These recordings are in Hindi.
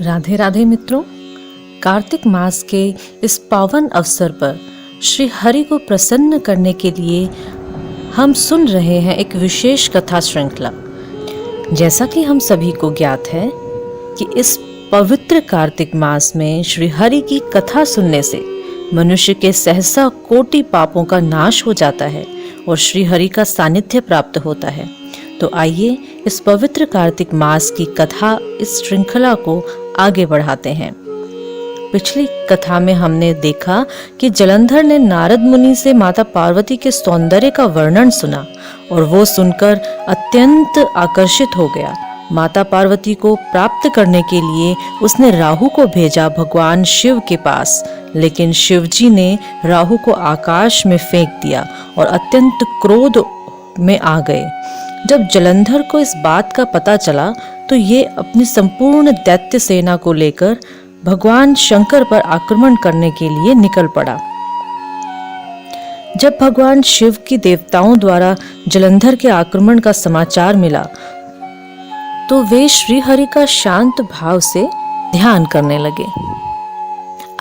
राधे राधे मित्रों, कार्तिक मास के इस पावन अवसर पर श्री हरि को प्रसन्न करने के लिए हम सुन रहे हैं एक विशेष कथा श्रृंखला। जैसा कि हम सभी को ज्ञात है कि इस पवित्र कार्तिक मास में श्री हरि की कथा सुनने से मनुष्य के सहसा कोटि पापों का नाश हो जाता है और श्री हरि का सानिध्य प्राप्त होता है। तो आइए इस पवित्र कार्तिक मास की कथा, इस श्रृंखला को आगे बढ़ाते हैं। पिछली कथा में हमने देखा कि जलंधर ने नारद मुनि से माता पार्वती के सौंदर्य का वर्णन सुना और वो सुनकर अत्यंत आकर्षित हो गया। माता पार्वती को प्राप्त करने के लिए उसने राहु को भेजा भगवान शिव के पास, लेकिन शिव जी ने राहु को आकाश में फेंक दिया और अत्यंत क्रोध में आ गए। जब जलंधर को इस बात का पता चला तो ये अपनी संपूर्ण दैत्य सेना को लेकर भगवान शंकर पर आक्रमण करने के लिए निकल पड़ा। जब भगवान शिव की देवताओं द्वारा जलंधर के आक्रमण का समाचार मिला तो वे श्री हरि का शांत भाव से ध्यान करने लगे।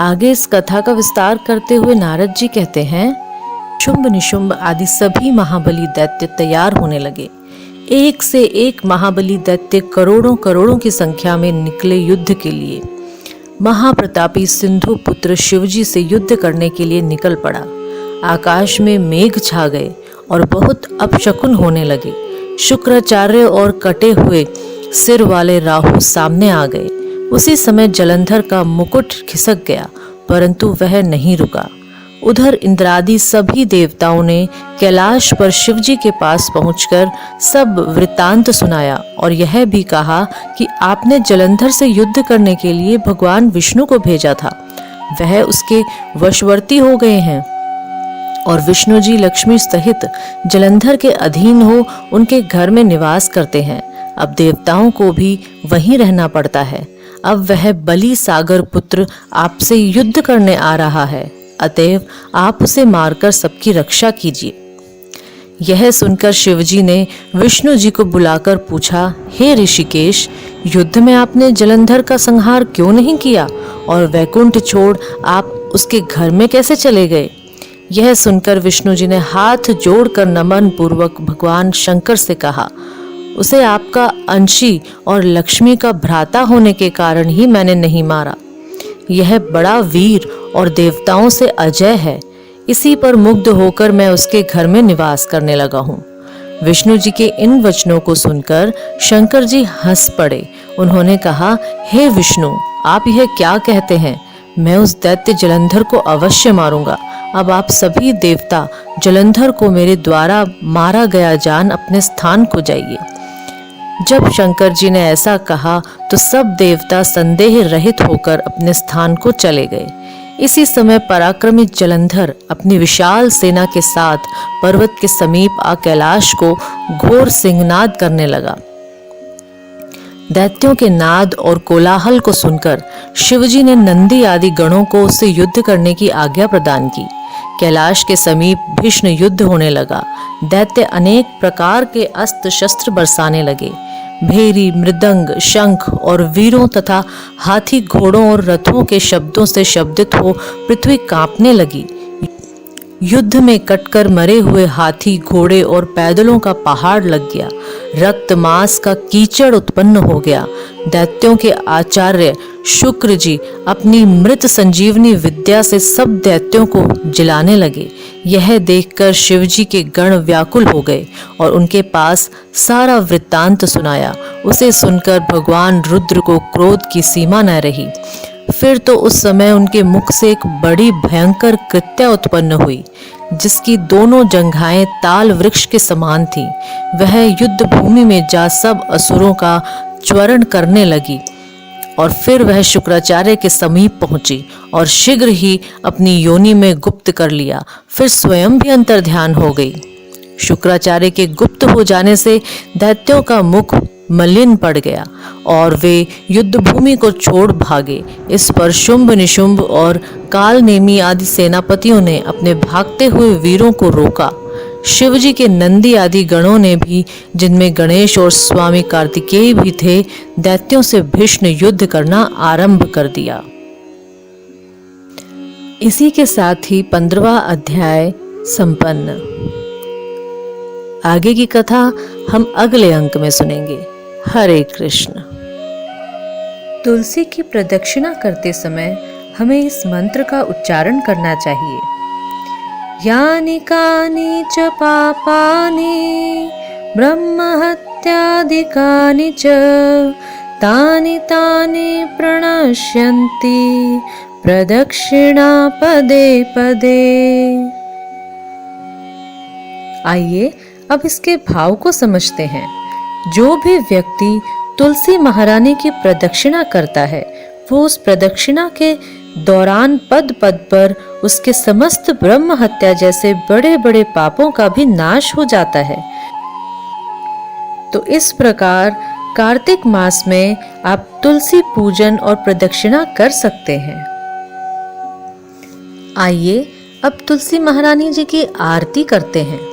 आगे इस कथा का विस्तार करते हुए नारद जी कहते हैं, शुंभ निशुंभ आदि सभी महाबली दैत्य तैयार होने लगे। एक से एक महाबली दैत्य करोड़ों करोड़ों की संख्या में निकले युद्ध के लिए। महाप्रतापी सिंधु पुत्र शिवजी से युद्ध करने के लिए निकल पड़ा। आकाश में मेघ छा गए और बहुत अपशकुन होने लगे। शुक्राचार्य और कटे हुए सिर वाले राहु सामने आ गए। उसी समय जलंधर का मुकुट खिसक गया, परंतु वह नहीं रुका। उधर इंद्रादि सभी देवताओं ने कैलाश पर शिवजी के पास पहुंचकर सब वृत्तांत सुनाया और यह भी कहा कि आपने जलंधर से युद्ध करने के लिए भगवान विष्णु को भेजा था, वह उसके वशवर्ती हो गए हैं और विष्णु जी लक्ष्मी सहित जलंधर के अधीन हो उनके घर में निवास करते हैं। अब देवताओं को भी वहीं रहना पड़ता है। अब वह बलि सागर पुत्र आपसे युद्ध करने आ रहा है, अतएव आप उसे मारकर सबकी रक्षा कीजिए। यह सुनकर शिवजी ने विष्णु जी को बुलाकर पूछा, हे ऋषिकेश, युद्ध में आपने जलंधर का संहार क्यों नहीं किया और वैकुंठ छोड़ आप उसके घर में कैसे चले गए? यह सुनकर विष्णु जी ने हाथ जोड़कर नमन पूर्वक भगवान शंकर से कहा, उसे आपका अंशी और लक्ष्मी का भ्राता होने के कारण ही मैंने नहीं मारा। यह बड़ा वीर और देवताओं से अजय है। इसी पर मुग्ध होकर मैं उसके घर में निवास करने लगा हूँ। विष्णु जी के इन वचनों को सुनकर शंकर जी हंस पड़े। उन्होंने कहा, हे विष्णु, आप यह क्या कहते हैं? मैं उस दैत्य जलंधर को अवश्य मारूंगा। अब आप सभी देवता जलंधर को मेरे द्वारा मारा गया जान अपने स्थान को जाइए। जब शंकर जी ने ऐसा कहा तो सब देवता संदेह रहित होकर अपने स्थान को चले गए। इसी समय पराक्रमी जलंधर अपनी विशाल सेना के साथ पर्वत के समीप आ कैलाश को घोर सिंहनाद करने लगा। दैत्यों के नाद और कोलाहल को सुनकर शिवजी ने नंदी आदि गणों को उससे युद्ध करने की आज्ञा प्रदान की। कैलाश के समीप भीषण युद्ध होने लगा। दैत्य अनेक प्रकार के अस्त्र शस्त्र बरसाने लगे। भेरी, मृदंग, शंख और वीरों तथा हाथी, घोड़ों और रथों के शब्दों से शब्दित हो पृथ्वी कांपने लगी। युद्ध में कटकर मरे हुए हाथी, घोड़े और पैदलों का पहाड़ लग गया। रक्त मांस का कीचड़ उत्पन्न हो गया। दैत्यों के आचार्य शुक्र जी अपनी मृत संजीवनी विद्या से सब दैत्यों को जिलाने लगे। यह देखकर शिवजी के गण व्याकुल हो गए और उनके पास सारा वृत्तांत सुनाया। उसे सुनकर भगवान रुद्र को क्रोध की सीमा न रही। फिर तो उस समय उनके मुख से एक बड़ी भयंकर कृत्या उत्पन्न हुई, जिसकी दोनों जंघाएं ताल वृक्ष के समान थी। वह युद्ध भूमि में जा सब असुरों का च्वरण करने लगी और फिर वह शुक्राचार्य के समीप पहुंची और शीघ्र ही अपनी योनि में गुप्त कर लिया। फिर स्वयं भी अंतर्ध्यान हो गई। शुक्राचार्य के गुप्त हो जाने से दैत्यों का मुख मलिन पड़ गया और वे युद्ध भूमि को छोड़ भागे। इस पर शुंभ निशुंभ और काल नेमी आदि सेनापतियों ने अपने भागते हुए वीरों को रोका। शिवजी के नंदी आदि गणों ने भी, जिनमें गणेश और स्वामी कार्तिकेय भी थे, दैत्यों से भीषण युद्ध करना आरंभ कर दिया। इसी के साथ ही 15वां अध्याय संपन्न। आगे की कथा हम अगले अंक में सुनेंगे। हरे कृष्ण। तुलसी की प्रदक्षिणा करते समय हमें इस मंत्र का उच्चारण करना चाहिए। यानि कानि च पापानि ब्रह्महत्यादिकानि च तानि तानि प्रणश्यन्ति प्रदक्षिणा पदे पदे। आइए अब इसके भाव को समझते हैं। जो भी व्यक्ति तुलसी महारानी की प्रदक्षिणा करता है, वो उस प्रदक्षिणा के दौरान पद पद पर उसके समस्त ब्रह्म हत्या जैसे बड़े बड़े पापों का भी नाश हो जाता है। तो इस प्रकार कार्तिक मास में आप तुलसी पूजन और प्रदक्षिणा कर सकते हैं। आइए अब तुलसी महारानी जी की आरती करते हैं।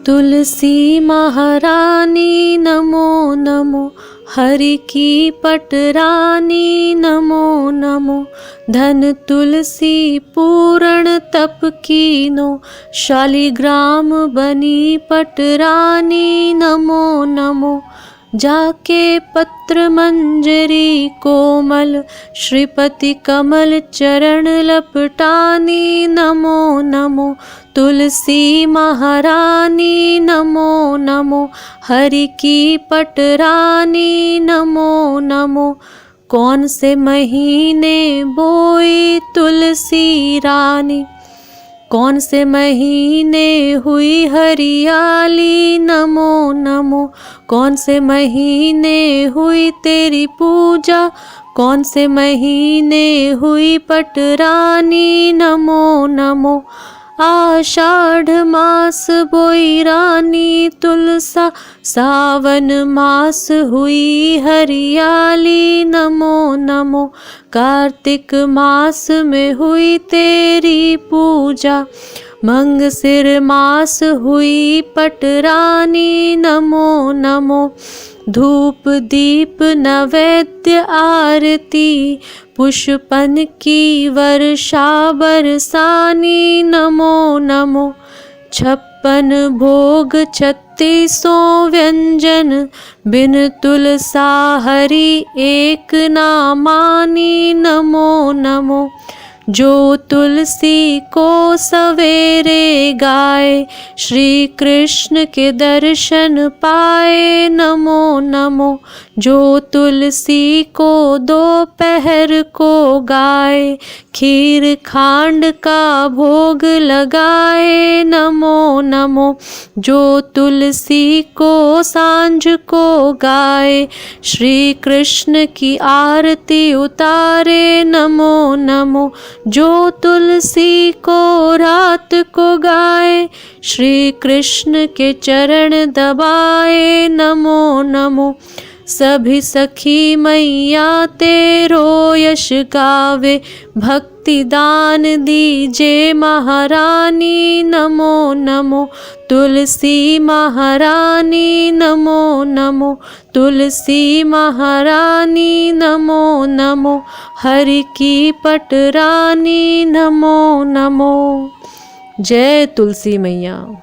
तुलसी महारानी नमो नमो, हरि की पटरानी नमो नमो, धन तुलसी पूर्ण तप कीनो, शालिग्राम बनी पटरानी नमो नमो। जाके पत्र मंजरी कोमल, श्रीपति कमल चरण लपटानी नमो नमो। तुलसी महारानी नमो नमो, हरि की पटरानी नमो नमो। कौन से महीने बोई तुलसी रानी, कौन से महीने हुई हरियाली नमो नमो। कौन से महीने हुई तेरी पूजा, कौन से महीने हुई पटरानी नमो नमो। आषाढ़ मास बोई रानी तुलसा, सावन मास हुई हरियाली नमो नमो। कार्तिक मास में हुई तेरी पूजा, मंगसिर मास हुई पटरानी नमो नमो। धूप दीप नैवेद्य आरती, पुष्पन की वर्षा बरसानी नमो नमो। 56 भोग 36 व्यंजन, बिन तुलसा हरि एक ना मानी नमो नमो। जो तुलसी को सवेरे गाए, श्री कृष्ण के दर्शन पाए नमो नमो। जो तुलसी को दोपहर को गाए, खीर खांड का भोग लगाए नमो नमो। जो तुलसी को सांझ को गाए, श्री कृष्ण की आरती उतारे नमो नमो। जो तुलसी को रात को गाए, श्री कृष्ण के चरण दबाए नमो नमो। सभी सखी मैया तेरो यश गावे, भक्ति दान दीजे महारानी नमो नमो। तुलसी महारानी नमो नमो, तुलसी महारानी नमो नमो। हरि की पटरानी नमो नमो। जय तुलसी मैया।